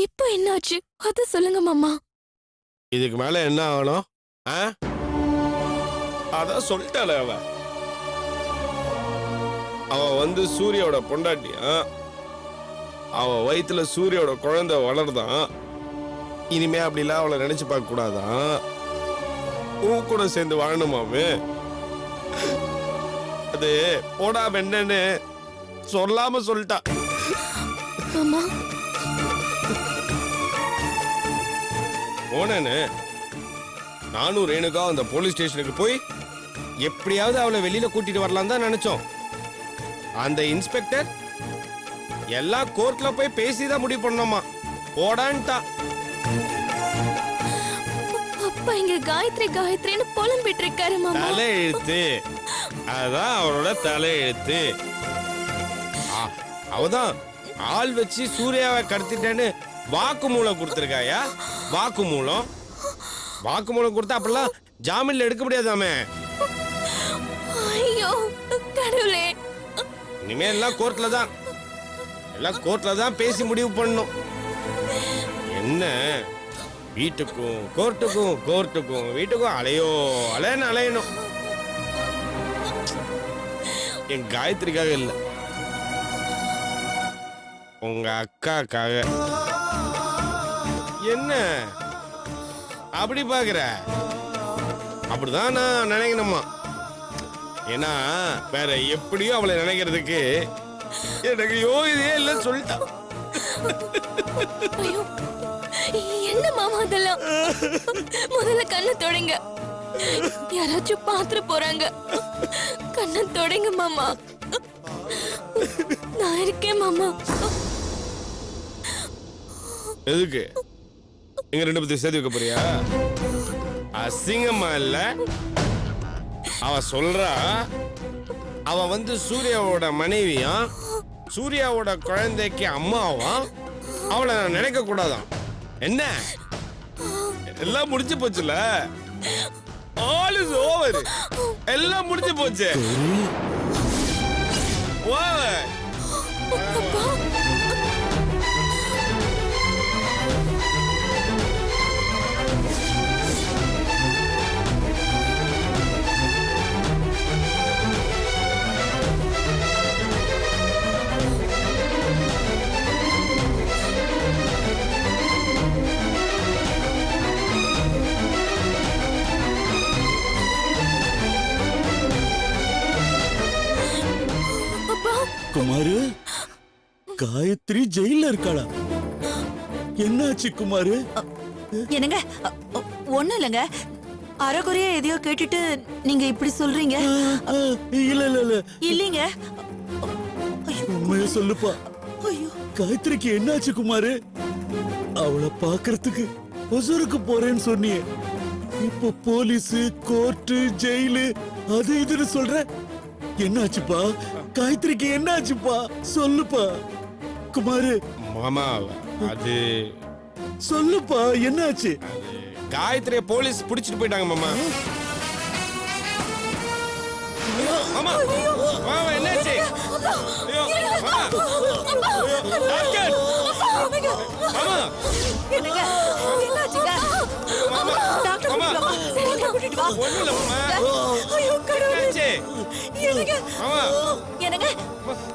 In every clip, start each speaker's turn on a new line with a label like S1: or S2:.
S1: இப்போ என்னாச்சு அத சொல்லுங்க மாமா.
S2: இதுக்கு மேல என்ன ஆகணும்? அதான் சொல்லிட்டாளே அவ வந்து சூர்யாவோட பொண்டாட்டியா, அவ வயித்துல சூர்யாவோட குழந்தை வளர்தான். இனிமே அப்படிலாம் அவளை நினைச்சு பார்க்க கூடாதான். உன் கூட சேர்ந்து வாழணுமாமே. அது போடா என்னன்னு சொல்லாம சொல்லிட்டா.
S1: மாமா
S2: போனேன்னு நானும் ரேணுகா அந்த போலீஸ் ஸ்டேஷனுக்கு போய் எப்படியாவது அவளை வெளியில கூட்டிட்டு வரலாம் தான் நினைச்சோம். அந்த இன்ஸ்பெக்டர் எல்லாம் கோர்ட்ல போய் பேசிதான் முடிவு பண்ணோமா. போடான்ட்டா.
S1: அப்பா இங்க காயத்ரி காயத்ரின்னு புலம்பிட்டு இருக்காரு மாமா.
S2: தலை எழுத்து, அதான் அவரோட தலை எழுத்து. அவதான் ஆள் வச்சு சூர்யாவை கடத்திட்டேன்னு வாக்குமூலம் கொடுத்திருக்காயா. வாக்குமூலம் கொடுத்தா அப்படிலாம் ஜாமீன்ல எடுக்க முடியாதாமே.
S1: ஐயோ கடவுளே.
S2: இனிமே எல்லாம் கோர்ட்ல தான் பேசி முடிவு பண்ணணும். என்ன வீட்டுக்கும் கோர்ட்டுக்கும் வீட்டுக்கும் அலையணும். என் காயத்ரிக்காக இல்ல, உங்க அக்காக்காக. என்ன அப்படி பாக்குற? அப்படிதான் நான் நினைக்கணுமா. ஏன்னா வேற எப்படியோ அவளை நினைக்கிறதுக்கு எனக்கு யோகிதையே இல்ல சொல்லிட்டா.
S1: ஐயோ என்ன மாமா அதெல்லாம்? முதல்ல கண்ணை தொடங்க. யாராச்சும் பாத்துட்டு போறாங்க. கண்ணை தொடங்க மாமா. நான் இருக்கேன் மாமா.
S2: எதுக்கு எங்க ரெண்டு பேரும் சேர்த்து வைக்க போறியா? அசிங்கமா இல்ல? அவ சொல்றா அவ வந்து சூர்யாவோட மனைவியா, சூர்யாவோட குழந்தைக்கு அம்மாவா. அவளை நான் நினைக்க கூடாதான். என்ன எல்லாம் முடிஞ்சு போச்சுல. All is over. எல்லாம் முடிஞ்சு போச்சு. ஓவர்.
S3: குமாரு, காயத்ரி ஜெயில இருக்காளா? என்னாச்சு குமாரு?
S4: என்னங்க ஒண்ணும் இல்லங்க. அரைக்குறையா எதையோ கேட்டுட்டு நீங்க இப்படி சொல்றீங்க.
S3: இல்ல
S4: இல்லீங்க.
S3: உண்மைய சொல்லுப்பா. காயத்ரிக்கு என்னாச்சு குமாரு? அவளை பாக்குறதுக்கு ஒசூருக்கு போறேன்னு சொன்னியே. இப்ப போலீஸ், கோர்ட்டு, ஜெயிலு அது இதுன்னு சொல்ற. என்னாச்சுப்பா? காயத்ரிக்கு என்னாச்சுப்பா? சொல்லுப்பா குமாரு.
S2: மாமா அது
S3: சொல்லுப்பா என்னாச்சு?
S2: காயத்ரியை போலீஸ் பிடிச்சிட்டு போயிட்டாங்க மாமா. மாமா மாமா என்னாச்சு? ஐயோ மாமா. டாக்டர் மாமா.
S4: என்னங்க என்னாச்சுங்க?
S2: மாமா
S4: டாக்டர்
S2: மாமா
S4: கூட்டிட்டு வா.
S2: ஒண்ணும் இல்ல மாமா.
S4: ஐயோ கடவுளே.
S2: என்னாச்சு?
S4: என்னங்க
S2: மாமா.
S4: என்னங்க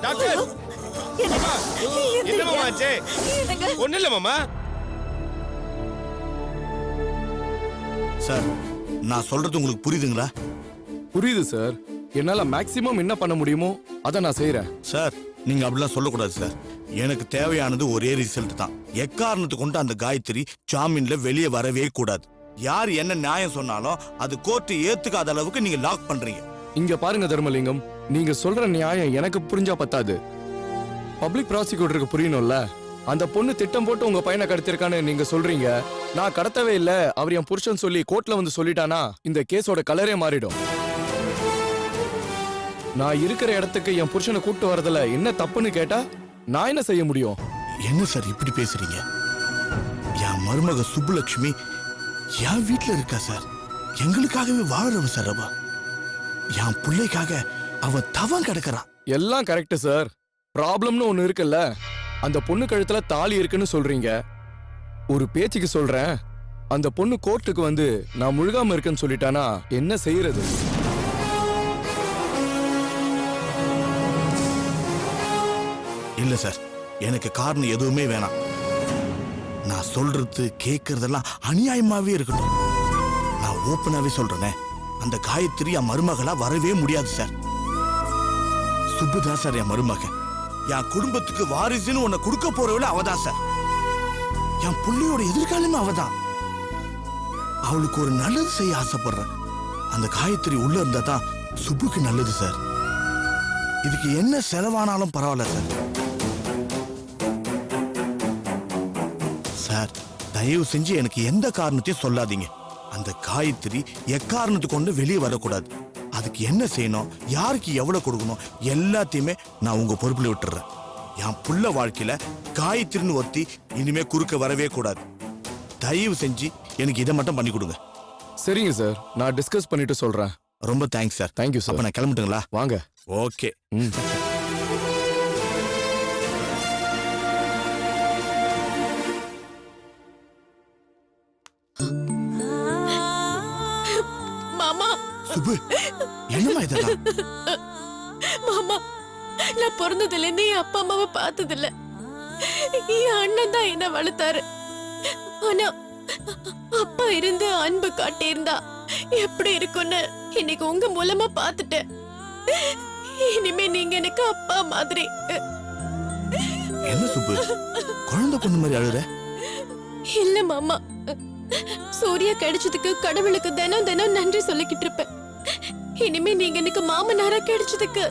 S2: டாக்டர்
S4: என்னங்க
S2: என்ன மாமா ஆச்சு?
S4: என்னங்க
S2: ஒண்ணும் இல்ல மாமா.
S5: சார், நான் சொல்றது உங்களுக்கு புரியுதுங்களா?
S6: புரியுது சார். என்னால மேக்ஸிமம் என்ன பண்ண முடியுமோ அதை நான் செய்யறேன்.
S5: சார், நீங்க அப்படிலாம் சொல்லக்கூடாது சார். எனக்கு தேவையானது ஒரே ரிசல்ட் தான். எக்காரணத்தை கொண்டு அந்த காயத்ரி ஜாமீன்ல வெளியே வரவே கூடாது. யார் என்ன நியாயம் சொன்னாலும் அது கோர்ட்டு ஏத்துக்காத அளவுக்கு நீங்க லாக் பண்றீங்க.
S6: இங்க பாருங்க தர்மலிங்கம், நீங்க சொல்ற நியாயம் எனக்கு புரிஞ்சா பத்தாது. பப்ளிக் ப்ராசிக்யூட்டருக்கு புரியணும்ல. அந்த பொண்ணு திட்டம் போட்டு உங்க பையனை கடத்திருக்கான்னு நீங்க சொல்றீங்க. நான் கடத்தவே இல்ல, அவர் என் புருஷன் சொல்லி கோர்ட்ல வந்து சொல்லிட்டானா இந்த கேஸோட கலரே மாறிடும். நான் இருக்கிற இடத்துக்கு என் புருஷனை கூட்டு வரதுல என்ன தப்புன்னு கேட்டா நான் என்ன செய்ய முடியும்?
S5: என்ன சார் இப்படி பேசுறீங்க? என் மருமக சுப்புலட்சுமி என் வீட்டுல இருக்கா சார். எங்களுக்காகவே வாழறவ சார். அவ என் பிள்ளைக்காக அவ தவம் கிடக்குறான்.
S6: எல்லாம் கரெக்ட் சார். ப்ராப்ளம்னு ஒண்ணு இருக்குல்ல. அந்த பொண்ணு கழுத்துல தாலி இருக்குன்னு சொல்றீங்க. ஒரு பேச்சுக்கு சொல்றேன், அந்த பொண்ணு கோர்ட்டுக்கு வந்து நான் முழுகாம இருக்கேன்னு சொல்லிட்டானா என்ன செய்யறது?
S5: இல்ல சார், எனக்கு காரணம் எதுவுமே வேணாம். நான் சொல்றது கேட்கறதெல்லாம் அநியாயமாவே இருக்கட்டும். நான் ஓப்பனாவே சொல்றேனே, அந்த காயத்ரி என் மருமகளா வரவே முடியாது சார். சுப்புதான் சார் என் மருமக. என் குடும்பத்துக்கு வாரிசுன்னு உன்னை கொடுக்க போறவள அவதான் சார். என் புள்ளையோட எதிர்காலமே அவதான். அவளுக்கு ஒரு நல்லது செய்ய ஆசைப்படுறேன். அந்த காயத்ரி உள்ள இருந்தா தான் சுப்புக்கு நல்லது சார். இதுக்கு என்ன செலவானாலும் பரவாயில்ல சார். சார், தயவு செஞ்சு எனக்கு எந்த காரணத்தையும் சொல்லாதீங்க. அந்த காயத்ரி எக்காரணத்தை கொண்டு வெளியே வரக்கூடாது. அதுக்கு என்ன செய்யணும், யாருக்கு எவ்வளவு கொடுக்கணும், எல்லாத்தையுமே நான் உங்க பொறுப்புல விட்டுறேன். என் புள்ள வாழ்க்கையில காயத்ரின்னு ஒத்தி இனிமே குறுக்க வரவே கூடாது. தயவு செஞ்சு எனக்கு இதை மட்டும் பண்ணி கொடுங்க.
S6: சரிங்க சார், நான் டிஸ்கஸ் பண்ணிட்டு சொல்றேன்.
S5: ரொம்ப தேங்க்ஸ் சார்.
S6: Thank you sir.
S5: அப்ப நான் கிளம்பட்டுங்களா?
S6: வாங்க.
S5: ஓகே.
S1: மாமா
S5: சுப்பு, என்னம்மா இதெல்லாம்?
S1: மாமா, நான் பிறந்ததுல இருந்து என் அப்பா அம்மாவை பார்த்தது இல்ல. என் அண்ணன் தான் என்ன வளர்த்தாரு. ஆனா அப்பா இருந்து அன்பு காட்டியிருந்தா எப்படி இருக்கும்னு இன்னைக்கு உங்க மூலமா பார்த்துட்டேன். இனிமே நீங்க எனக்கு அப்பா மாதிரி.
S5: என்ன சுப்பு, குழந்தை பொண்ணு மாதிரி அழுற?
S1: இல்ல மாமா, சூர்யா கிடைச்சதுக்கு கடவுளுக்கு தினம் தினம் நன்றி சொல்லிக்கிட்டு இருப்பேன். இனிமே நீங்க எனக்கு மாமனாரா கிடைச்சதுக்கு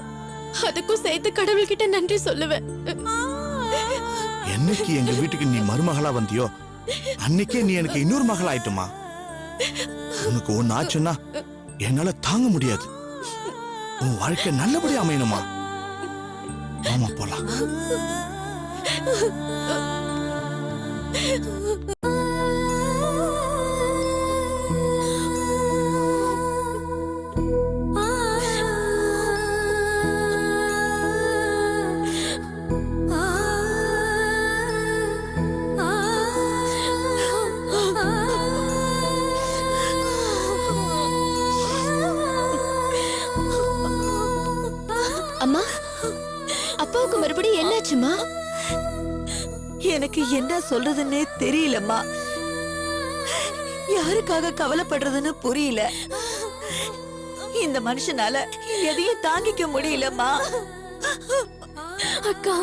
S1: அதுக்கும் சேர்த்து கடவுள்கிட்ட நன்றி சொல்லுவேன்.
S5: என்னைக்கு எங்க வீட்டுக்கு நீ மருமகளா வந்தியோ அன்னைக்கே நீ எனக்கு இன்னொரு மகள் ஆயிட்டுமா. உனக்கு ஒன்னு ஆச்சுன்னா என்னால தாங்க முடியாது. உன் வாழ்க்கை நல்லபடியா அமையணுமா. ஆமா, போலாம்.
S1: அம்மா, அப்பாவுக்கு மறுபடியும் என்னாச்சுமா?
S4: எனக்கு என்ன சொல்றதுன்னே தெரியலம்மா. யாருக்காக கவலைப்படுறதுன்னு புரியல. இந்த மனுஷனால எதையும் தாங்கிக்க முடியலம்மா.
S1: அக்கா,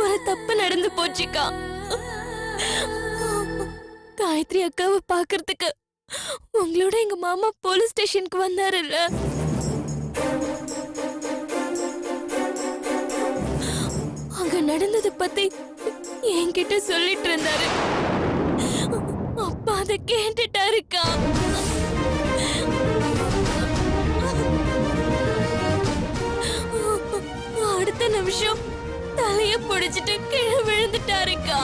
S1: ஒரு தப்பு நடந்து போச்சுக்கா. காயத்ரி அக்காவை பாக்குறதுக்கு உங்களோட எங்க மாமா போலீஸ் ஸ்டேஷனுக்கு வந்தாருல்ல. அங்க நடந்தது பத்தி என்கிட்ட சொல்லிட்டு இருந்தாரு. அப்பா அதை கேட்டுட்டாருக்கா. அடுத்த நிமிஷம் தலைய புடிச்சிட்டு கீழே விழுந்துட்டாருக்கா.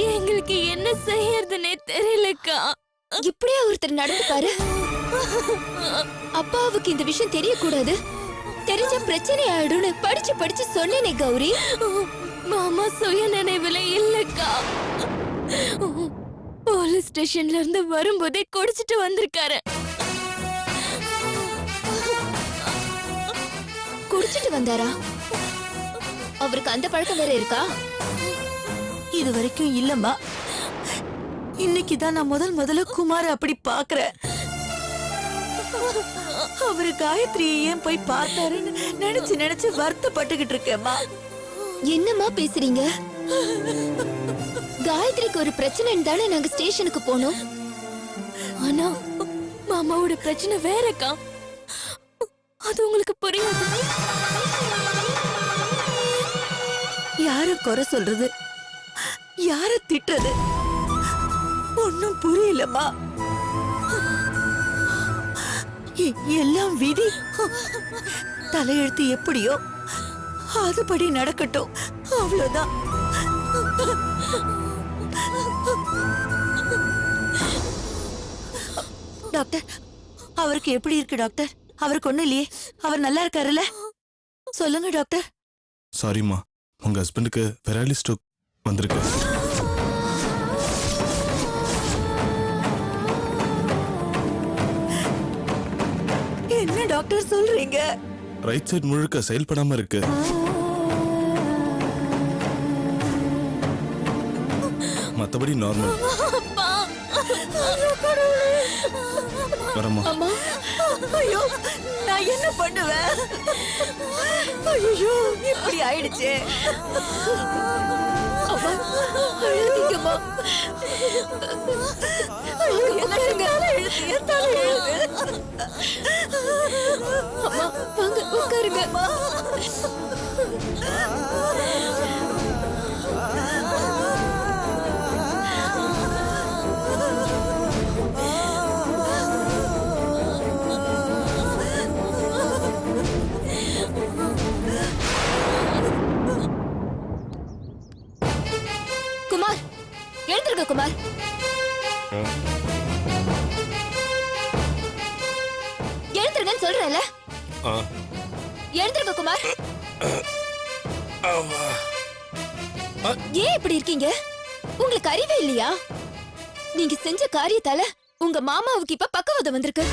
S1: எங்களுக்கு என்ன செய்யறதுன்னே தெரியலக்கா.
S7: இப்படியே ஒருத்தர் நடந்துப்பாரு. அப்பாவுக்கு இந்த விஷயம் தெரியக்கூடாது. தெரிஞ்ச பிரச்சனை ஆயிடும்னு படிச்சு படிச்சு சொன்னேனே கௌரி.
S1: மாமா சுய நினைவுல இல்லக்கா. போலீஸ் ஸ்டேஷன்ல இருந்து வரும்போதே குடிச்சிட்டு வந்திருக்காரு.
S7: குடிச்சிட்டு வந்தாரா? அவருக்கு அந்த பழக்கம் வேற இருக்கா?
S4: இது வரைக்கும் இல்லம்மா. இன்னைக்குதான் நான் முதல்ல குமார அப்படி பாக்குறேன். அவரு காயத்ரியை ஏன் போய் பார்த்தாருன்னு நினைச்சு வருத்தப்பட்டுகிட்டு இருக்கேம்மா.
S7: என்னம்மா பேசுறீங்க? காயத்ரிக்கு ஒரு பிரச்சனைன்னு தானே நாங்க ஸ்டேஷனுக்கு போனோம்.
S1: ஆனா மாமாவோட பிரச்சனை வேறக்கா. அது உங்களுக்கு புரியாது.
S4: யார குறை சொல்றது, யார திட்டுறது ஒன்னும் புரியலம்மா. எல்லாம் விதி. தலையெழுத்து எப்படியோ அதுபடி நடக்கட்டும், அவ்வளவுதான். டாக்டர், அவருக்கு எப்படி இருக்கு டாக்டர்? அவருக்கு ஒண்ணும் இல்லையே? அவர் நல்லா இருக்காருல்ல? சொல்லுங்க டாக்டர்.
S8: சாரிம்மா, உங்க ஹஸ்பண்டுக்கு பெராலிஸ் ஸ்ட்ரோக் வந்திருக்கு.
S4: என்ன டாக்டர் சொல்றீங்க?
S8: ரைட் சைடு முழுக்க செயல்படாம இருக்கு. மத்தபடி நார்மல். வரமா?
S4: ஐயோ, நான் என்ன பண்ணுவேன்? ஐயோ, இப்படி ஆயிடுச்சே.
S7: அம்மா அழுதிங்கம்மா. அம்மா வாங்க உட்காருங்க. குமார் எழுந்திருக்க குமார். எழுந்திருங்கன்னு சொல்றேன்ல. எழுந்திருக்க குமார். ஏன் இப்படி இருக்கீங்க? உங்களுக்கு அறிவே இல்லையா? நீங்க செஞ்ச காரியத்தால உங்க மாமாவுக்கு இப்ப பக்கவாதம் வந்திருக்கு.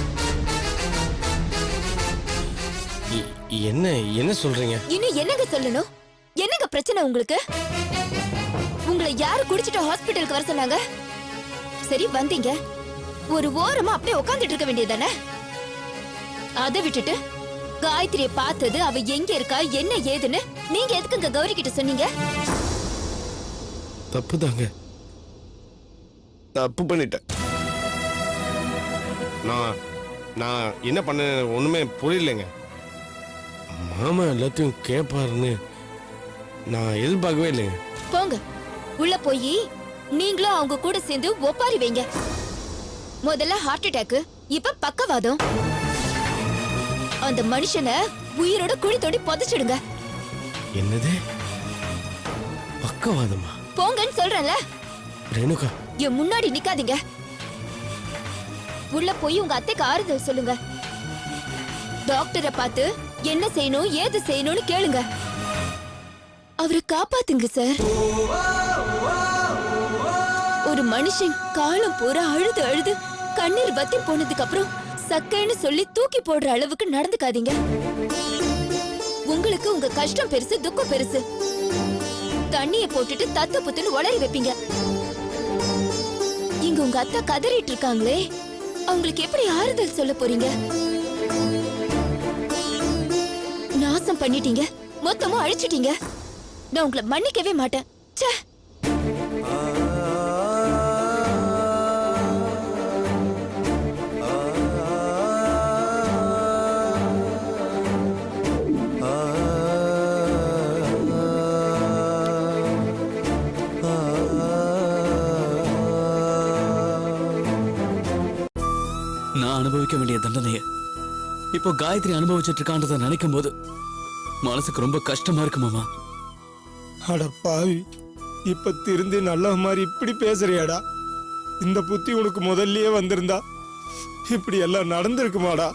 S2: என்ன என்ன சொல்றீங்க?
S7: இன்னும் என்னங்க சொல்லணும்? என்னங்க பிரச்சனை உங்களுக்கு? உங்களை யாரு குடிச்சிட்டு ஹாஸ்பிடலுக்கு வர சொன்னாங்க? சரி வந்தீங்க, ஒரு ஓரமா அப்படியே உட்கார்ந்துட்டு இருக்க வேண்டியதானே? அதை விட்டுட்டு காயத்ரியை பார்த்தது, அவ எங்க இருக்கா என்ன ஏதுன்னு நீங்க எதுக்குங்க கௌரி கிட்ட சொன்னீங்க?
S2: தப்புதாங்க, தப்பு பண்ணிட்டேன். நான் என்ன பண்ண ஒண்ணுமே புரியலைங்க. மாமா எல்லாத்தையும் கேட்பாருன்னு நான் எதிர்பார்க்கவே இல்லைங்க.
S7: போங்க உள்ள போய் நீங்களும் அவங்க கூட சேர்ந்து ஒப்பாரி வைங்க. முதல்ல ஹார்ட் அட்டாக், இப்ப பக்கவாதம். அந்த மனுஷனை உயிரோட குழி தோண்டி புதைச்சிடுங்க.
S2: என்னது பக்கவாதமா?
S7: போங்கன்னு சொல்றேன்ல.
S2: ரேணுகா,
S7: என் முன்னாடி நிக்காதீங்க. உள்ள போய் உங்க அத்தைக்கு ஆறுதல் சொல்லுங்க. டாக்டரை பார்த்து என்ன செய்யணும் ஏது செய்யணும்னு கேளுங்க. அவரை காப்பாத்துங்க சார். ஒரு மனுஷன் காலம் பூரா அழுது அழுது கண்ணீர் வத்தி போனதுக்கு அப்புறம் சக்கைன்னு சொல்லி தூக்கி போடுற அளவுக்கு நடந்துக்காதீங்க. உங்களுக்கு உங்க கஷ்டம் பெருசு, துக்கம் பெருசு. தண்ணிய போட்டுட்டு தத்து புத்துன்னு உளறி வைப்பீங்க. இங்க உங்க அத்தை கதறிட்டு இருக்காங்களே, அவங்களுக்கு எப்படி ஆறுதல் சொல்ல போறீங்க? நாசம் பண்ணிட்டீங்க, மொத்தமும் அழிச்சிட்டீங்க. நான் உங்களை மன்னிக்கவே மாட்டேன். ச்சே.
S3: நான் அனுபவிக்க வேண்டிய தண்டனைய இப்போ காயத்ரி அனுபவிச்சுட்டு இருக்கான்றத நினைக்கும் போது மனசுக்கு ரொம்ப கஷ்டமா இருக்கு மாமா.
S9: அட பாவி, இப்ப திருந்து நல்ல மாதிரி இப்படி பேசுறியாடா? இந்த புத்தி உனக்கு முதல்லயே வந்திருந்தா இப்படி எல்லாம் நடந்திருக்குமாடா?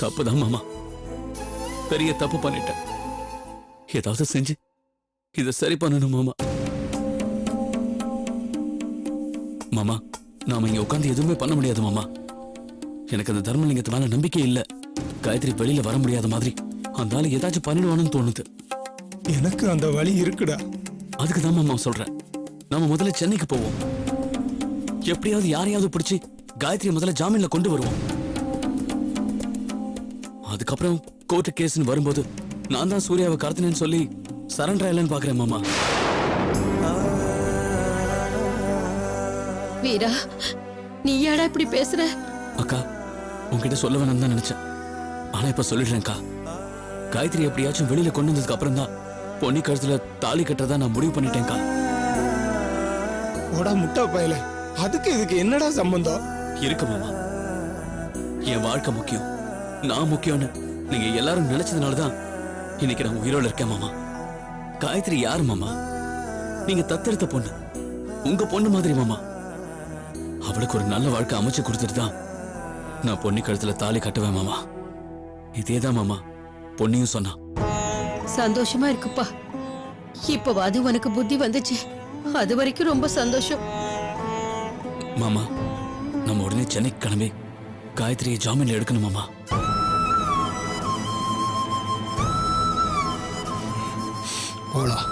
S3: தப்புதான் மாமா, பெரிய தப்பு பண்ணிட்டேன். ஏதாவது செஞ்சு இத சரி பண்ணணும் மாமா. மாமா, நாம இங்க உட்கார்ந்து எதுவுமே பண்ண முடியாது மாமா. எனக்கு அந்த தர்மலிங்கத்து மேல நம்பிக்கை இல்ல. காயத்ரி வெளியில வர முடியாத மாதிரி அந்த ஆளு ஏதாச்சும் பண்ணிடுவான்னு தோணுது.
S9: எனக்கு அந்த வழி இருக்குடா.
S3: அதுக்கு தான் மாமா சொல்றேன், நாம முதல்ல சென்னைக்கு போவோம். எப்படியாவது யாரையாவது பிடிச்சி காயத்ரி முதல்ல ஜாமீன்ல கொண்டு வருவோம். அதுக்கப்புறம் கோர்ட்டு கேஸ்னு வரும்போது நான் தான் சூர்யாவை கடத்தினேன்னு சொல்லி சரண்டர் ஆயிலன்னு பாக்குறேன் மாமா.
S1: வீரா, நீ ஏடா இப்படி பேசுற?
S3: அக்கா, உன்கிட்ட சொல்ல வேணாம்னு தான் நினைச்சேன். ஆனா இப்ப சொல்லிடுறேன்க்கா. காயத்ரி எப்படியாச்சும் வெளியில கொண்டு வந்ததுக்கு அப்புறம் தான் பொன்னி கழுத்துல தாலி கட்டுறதா நான் முடிவு பண்ணிட்டேன்க்கா.
S9: ஓடா முட்டா பயல, அதுக்கு இதுக்கு என்னடா சம்பந்தம்?
S3: இருக்கு மாமா, என் வாழ்க்கை முக்கியம், நான் முக்கியம்னு நீங்க எல்லாரும் நினைச்சதுனாலதான் இன்னைக்கு நான் உயிரோட இருக்கேன் மாமா. காயத்ரி யாரு மாமா? நீங்க தத்தெடுத்த பொண்ணு, உங்க பொண்ணு மாதிரி மாமா. அவளுக்கு ஒரு நல்ல வாழ்க்கை அமைச்சு கொடுத்துட்டு தான் நான் பொன்னி கழுத்துல தாலி கட்டுவேன் மாமா. இதேதான் மாமா பொன்னியும் சொன்னா.
S10: சந்தோஷமா இருக்குப்பா. இப்பவாது உனக்கு புத்தி வந்துச்சு. அது வரைக்கும் ரொம்ப சந்தோஷம்.
S3: மாமா நம்ம உடனே சென்னைக்கு கிளம்பி காயத்ரியை ஜாமீன்ல எடுக்கணும் மாமா.
S9: போலாம்.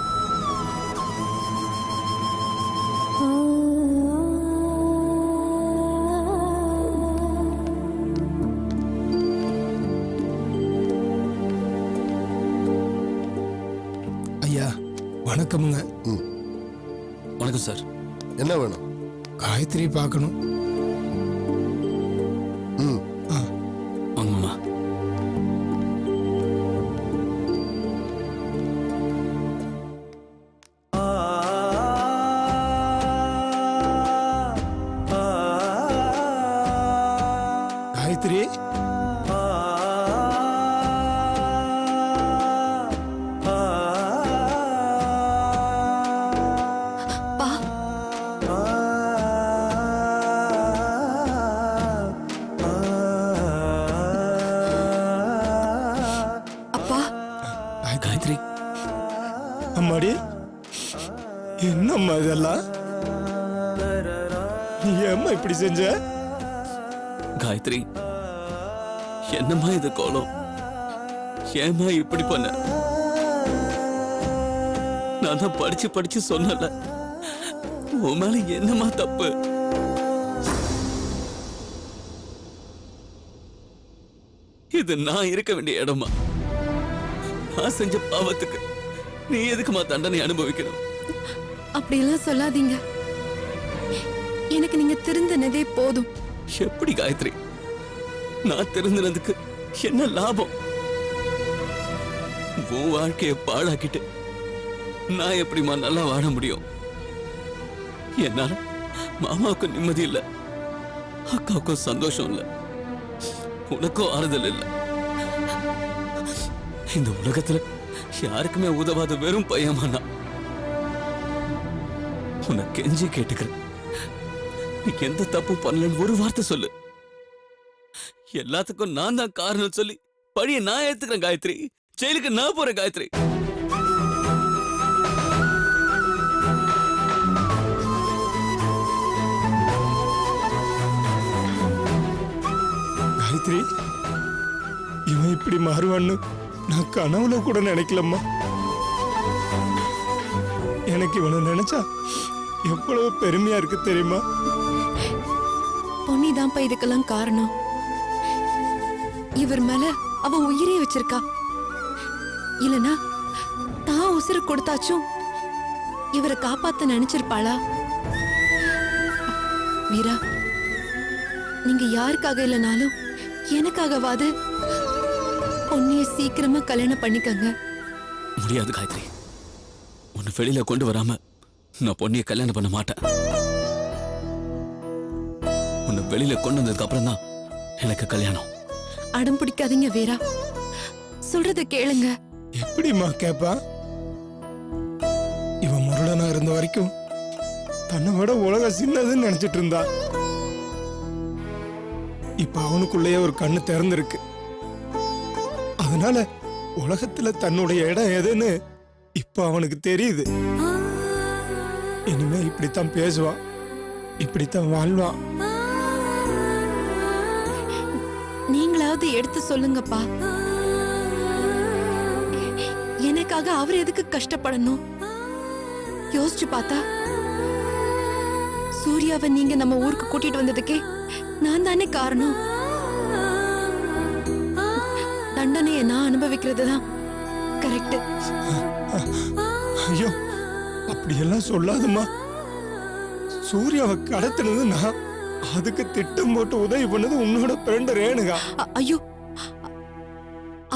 S9: ஐயா வணக்கமுங்க.
S3: வணக்கம் சார்.
S8: என்ன வேணும்?
S9: காயத்ரி பார்க்கணும்.
S3: வாங்க மாமா.
S9: காயத்ரி
S1: பா அப்பா
S3: காயத்ரி
S9: அம்மாடி என்னம்மா இதெல்லாம்? நீ ஏம்மா இப்படி செஞ்ச?
S3: காயத்ரி என்னம்மா இது கோலம்? ஏம்மா இப்படி பண்ண? நான் தான் படிச்சு படிச்சு சொன்னல, உன் மேல என்னம்மா தப்பு? இது நான் இருக்க வேண்டிய இடமா? நான் செஞ்ச பாவத்துக்கு நீ எதுக்குமா தண்டனை அனுபவிக்கணும்?
S1: அப்படியெல்லாம் சொல்லாதீங்க. எனக்கு நீங்க திருந்தினதே போதும்.
S3: எப்படி காயத்ரி? நான் திருந்தினதுக்கு என்ன லாபம்? உன் வாழ்க்கைய பாழாக்கிட்டு நான் எப்படிமா நல்லா வாழ முடியும்? என்னால மாமாவுக்கு நிம்மதி இல்ல, அக்காவுக்கும் சந்தோஷம் இல்ல, உனக்கும் ஆறுதல் இல்ல. இந்த உலகத்துல யாருக்குமே உதவாத வெறும் பையமானா உன்னை கெஞ்சி கேட்டுக்கிறேன், நீ எந்த தப்பும் பண்ணலன்னு ஒரு வார்த்தை சொல்லு. எல்லாத்துக்கும் நான் தான் காரணம் சொல்லி பழிய நான் ஏத்துக்கிறேன் காயத்ரி. ஜெயிலுக்கு நான் போறேன் காயத்ரி.
S9: காயத்ரி இவன் இப்படி மாறுவான்னு நான் கனவுல கூட நினைக்கலம்மா. எனக்கு இவனை நினைச்சா எவ்வளவு பெருமையா இருக்கு தெரியுமா?
S1: பொன்னிதான்ப்பா இதுக்கெல்லாம் காரணம். இவர் மேல அவ உயிரே வச்சிருக்கா. இல்லனா தான் உசுறு கொடுத்தாச்சும் இவரை காப்பாத்த நினைச்சிருப்பாளா? வீரா, நீங்க யாருக்காக இல்லைனாலும் எனக்காகவாது பொன்னிய சீக்கிரமா கல்யாணம் பண்ணிக்கங்க.
S3: முடியாது காயத்ரி, உன்னை வெளியில கொண்டு வராம நான் பொன்னிய கல்யாணம் பண்ண மாட்டேன். உன்னை வெளியில கொண்டு வந்ததுக்கு அப்புறம் தான் எனக்கு கல்யாணம்.
S1: அடம் பிடிக்காதீங்க வீரா, சொல்றத கேளுங்க.
S9: எப்படிம்மா கேப்பா? இவன் முரடனா இருந்த வரைக்கும் தன்னை விட உலகம் சின்னதுன்னு நினைச்சிட்டு இருந்தா. இப்ப அவனுக்குள்ளேயே ஒரு கண்ணு திறந்திருக்கு. அதனால உலகத்துல தன்னுடைய இடம் எதுன்னு இப்ப அவனுக்கு தெரியுது. இனிமே இப்படித்தான் பேசுவான், இப்படித்தான் வாழ்வான்.
S1: நீங்களாவது எடுத்து சொல்லுங்கப்பா. எனக்காக அவர் எதுக்கு கஷ்டப்படணும்? யோசிச்சு பார்த்தா சூர்யாவை நீங்க நம்ம ஊருக்கு கூட்டிட்டு வந்ததுக்கே நான் தானே காரணம். தண்டனையை நான் அனுபவிக்கிறது தான் கரெக்ட்.
S9: ஐயோ அப்படியெல்லாம் சொல்லாதம்மா. சூர்யாவை கடத்தினது நான், அதுக்கு திட்டம் போட்டு உதவி பண்ணது உன்னோட ஃப்ரெண்ட் ரேணுகா.
S1: ஐயோ,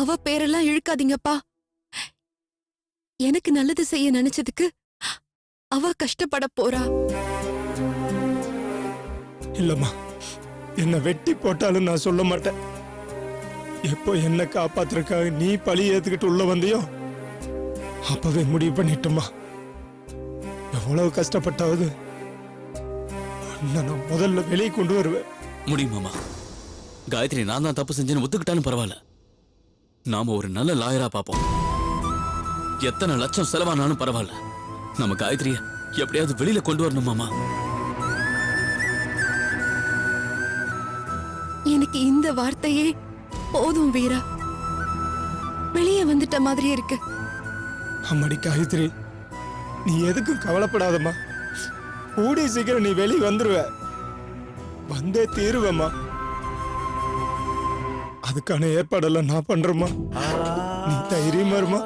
S1: அவ பேரெல்லாம் இழுக்காதீங்கப்பா. எனக்கு நல்லது செய்ய நினைச்சதுக்கு அவ கஷ்டப்பட போறா.
S9: இல்லம்மா, என்ன வெட்டி போட்டாலும் நான் சொல்ல மாட்டேன். எப்போ என்ன காப்பாத்துறதுக்காக நீ பழி ஏத்துக்கிட்டு உள்ள வந்தியோ அப்பவே முடிவு பண்ணிட்டோமா. எவ்வளவு கஷ்டப்பட்டாவது நான் முதல்ல வெளியே கொண்டு வருவேன்.
S3: முடியுமாமா? காயத்ரி நான் தான் தப்பு செஞ்சேன்னு ஒத்துக்கிட்டாலும் பரவாயில்ல. நாம ஒரு நல்ல லாயரா பார்ப்போம். எத்தனை லட்சம் செலவானாலும் பரவாயில்ல, நம்ம காயத்ரிய எப்படியாவது வெளியில கொண்டு வரணும் மாமா.
S1: எனக்கு இந்த வார்த்தையே போதும் வீரா. வெளியே வந்துட்ட மாதிரி இருக்கு.
S9: அம்மாடி காயத்ரி, நீ எதுக்கும் கவலைப்படாதம்மா. கூடிய சீக்கிரம் நீ வெளியே வந்துருவ. வந்தே தீருவம்மா. அதுக்கான ஏற்பாடெல்லாம் நான் பண்றேம்மா. நீ தைரியமா இருமா.